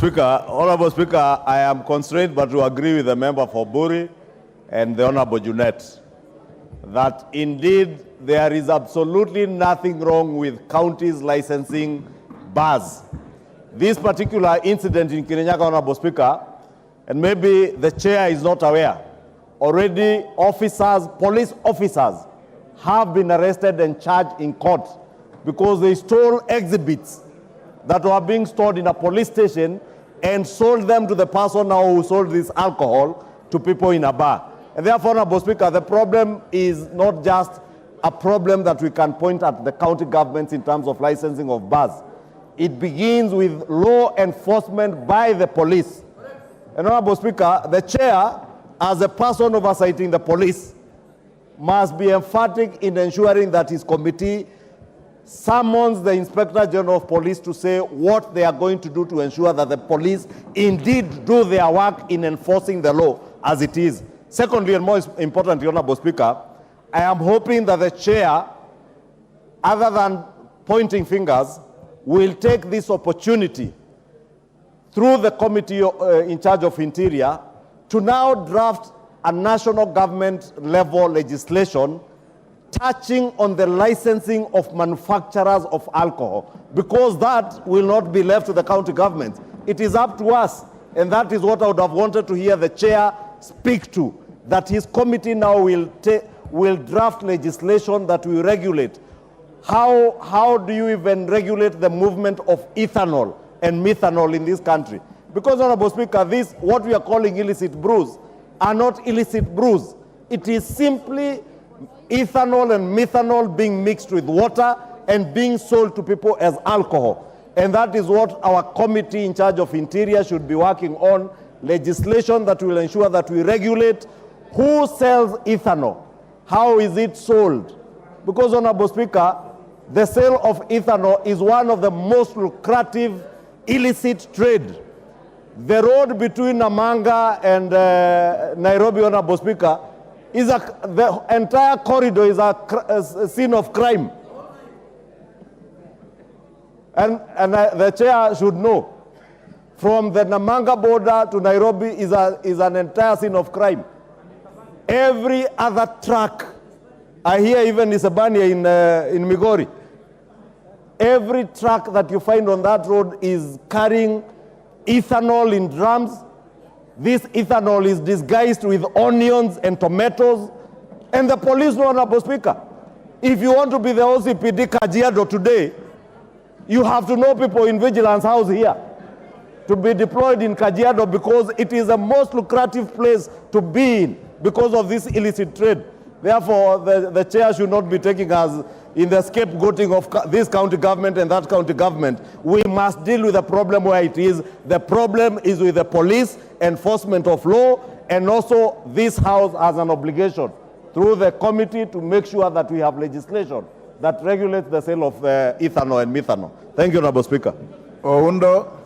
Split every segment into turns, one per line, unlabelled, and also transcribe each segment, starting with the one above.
Honorable Speaker, I am constrained but to agree with the member for Buri and the Honorable Junet that indeed there is absolutely nothing wrong with counties licensing bars. This particular incident in Kirinyaga, Honorable Speaker, and maybe the chair is not aware, already officers, police officers have been arrested and charged in court because they stole exhibits that were being stored in a police station and sold them to the person now who sold this alcohol to people in a bar. And therefore, Honorable Speaker, the problem is not just a problem that we can point at the county governments in terms of licensing of bars. It begins with law enforcement by the police. And Honorable Speaker, the chair, as a person oversighting the police, must be emphatic in ensuring that his committee summons the Inspector General of Police to say what they are going to do to ensure that the police indeed do their work in enforcing the law as it is. Secondly, and more importantly, Honorable Speaker, I am hoping that the chair, other than pointing fingers, will take this opportunity through the committee in charge of Interior to now draft a national government level legislation touching on the licensing of manufacturers of alcohol, because that will not be left to the county government. It is up to us, and that is what I would have wanted to hear the chair speak to, that his committee now will draft legislation that will regulate. How do you even regulate the movement of ethanol and methanol in this country? Because, Honorable Speaker, this, what we are calling illicit brews, are not illicit brews. It is simply ethanol and methanol being mixed with water and being sold to people as alcohol. And that is what our committee in charge of Interior should be working on, legislation that will ensure that we regulate who sells ethanol, how is it sold. Because, Honorable Speaker, the sale of ethanol is one of the most lucrative illicit trade. The road between Namanga and Nairobi, Honorable Speaker, the entire corridor is a scene of crime. And the chair should know, from the Namanga border to Nairobi is an entire scene of crime. Every other truck, I hear even Isabania in Migori, every truck that you find on that road is carrying ethanol in drums. This ethanol is disguised with onions and tomatoes. And the police know, Honorable Speaker, if you want to be the OCPD Kajiado today, you have to know people in Vigilance House here to be deployed in Kajiado, because it is the most lucrative place to be in because of this illicit trade. Therefore, the chair should not be taking us in the scapegoating of this county government and that county government. We must deal with the problem where it is. The problem is with the police, enforcement of law, and also this House has an obligation through the committee to make sure that we have legislation that regulates the sale of ethanol and methanol. Thank you, Honorable Speaker.
Oundo.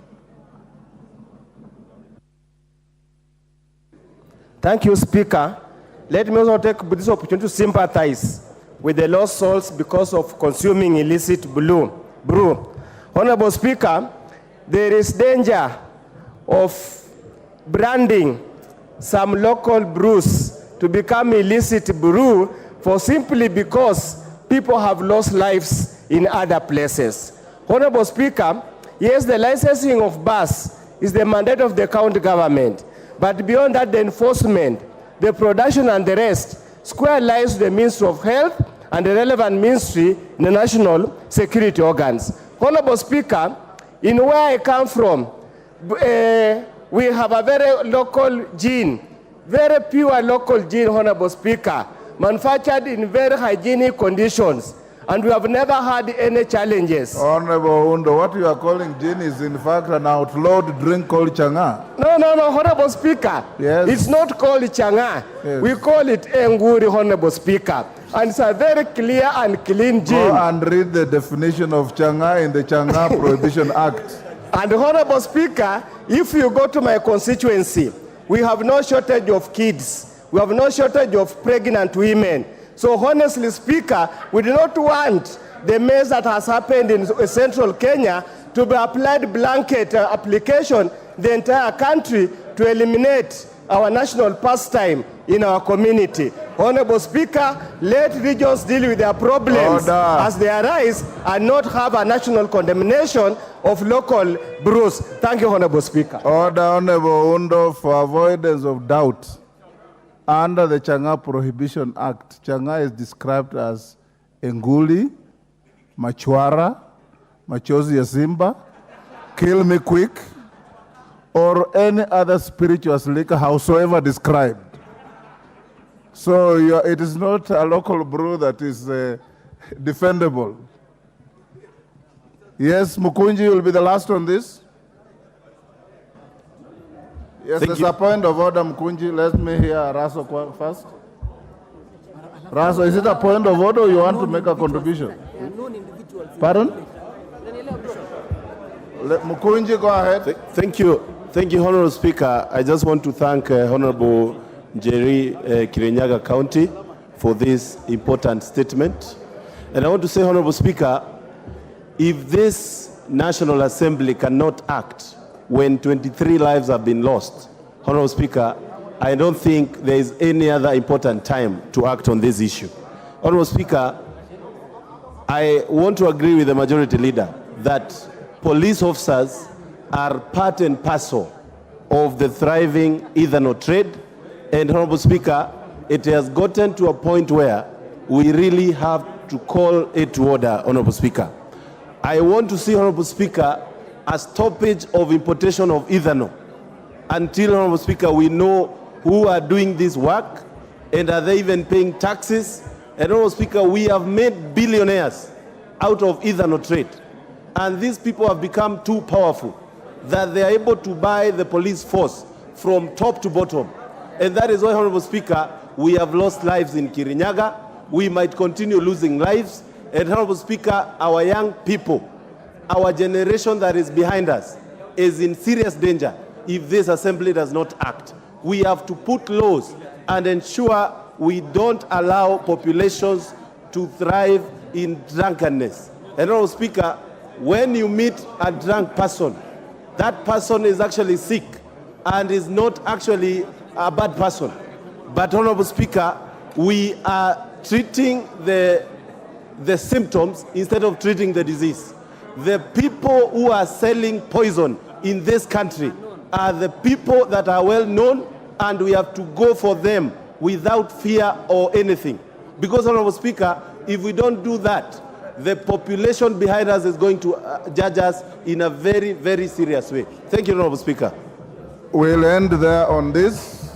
Thank you, Speaker. Let me also take this opportunity to sympathize with the lost souls because of consuming illicit brew. Honorable Speaker, there is danger of branding some local brews to become illicit brew simply because people have lost lives in other places. Honorable Speaker, yes, the licensing of bars is the mandate of the county government, but beyond that, the enforcement, the production and the rest square lies the Ministry of Health and the relevant ministry in the national security organs. Honorable Speaker, in where I come from, we have a very local gin, very pure local gin, Honorable Speaker, manufactured in very hygienic conditions, and we have never had any challenges.
Honorable Undo, what you are calling gin is in fact an outlawed drink called changa.
No, Honorable Speaker.
Yes.
It's not called changa.
Yes.
We call it enguri, Honorable Speaker. And it's a very clear and clean gin.
Go and read the definition of changa in the Changa Prohibition Act.
And Honorable Speaker, if you go to my constituency, we have no shortage of kids. We have no shortage of pregnant women. So honestly, Speaker, we do not want the mess that has happened in central Kenya to be applied blanket application the entire country to eliminate our national pastime in our community. Honorable Speaker, let regions deal with their problems as they arise and not have a national condemnation of local brews. Thank you, Honorable Speaker.
Order, Honorable Undo, for avoidance of doubt. Under the Changa Prohibition Act, Changa is described as Enguli, Machwara, Machozi ya Simba, Kill Me Quick, or any other spirituous liquor, howsoever described. So it is not a local brew that is defendable. Yes, Mukunji will be the last on this. Yes, there's a point of order, Mukunji. Let me hear Raso first. Raso, is it a point of order or you want to make a contribution? Pardon? Mukunji, go ahead.
Thank you. Thank you, Honorable Speaker. I just want to thank Honorable Jerry Kirinyaga County for this important statement. And I want to say, Honorable Speaker, if this National Assembly cannot act when 23 lives have been lost, Honorable Speaker, I don't think there is any other important time to act on this issue. Honorable Speaker, I want to agree with the majority leader that police officers are part and parcel of the thriving ethanol trade. And Honorable Speaker, it has gotten to a point where we really have to call it to order, Honorable Speaker. I want to see, Honorable Speaker, a stoppage of importation of ethanol until, Honorable Speaker, we know who are doing this work and are they even paying taxes. And Honorable Speaker, we have made billionaires out of ethanol trade. And these people have become too powerful that they are able to buy the police force from top to bottom. And that is why, Honorable Speaker, we have lost lives in Kirinyaga. We might continue losing lives. And Honorable Speaker, our young people, our generation that is behind us is in serious danger if this assembly does not act. We have to put laws and ensure we don't allow populations to thrive in drunkenness. And Honorable Speaker, when you meet a drunk person, that person is actually sick and is not actually a bad person. But Honorable Speaker, we are treating the symptoms instead of treating the disease. The people who are selling poison in this country are the people that are well known, and we have to go for them without fear or anything. Because, Honorable Speaker, if we don't do that, the population behind us is going to judge us in a very, very serious way. Thank you, Honorable Speaker.
We'll end there on this.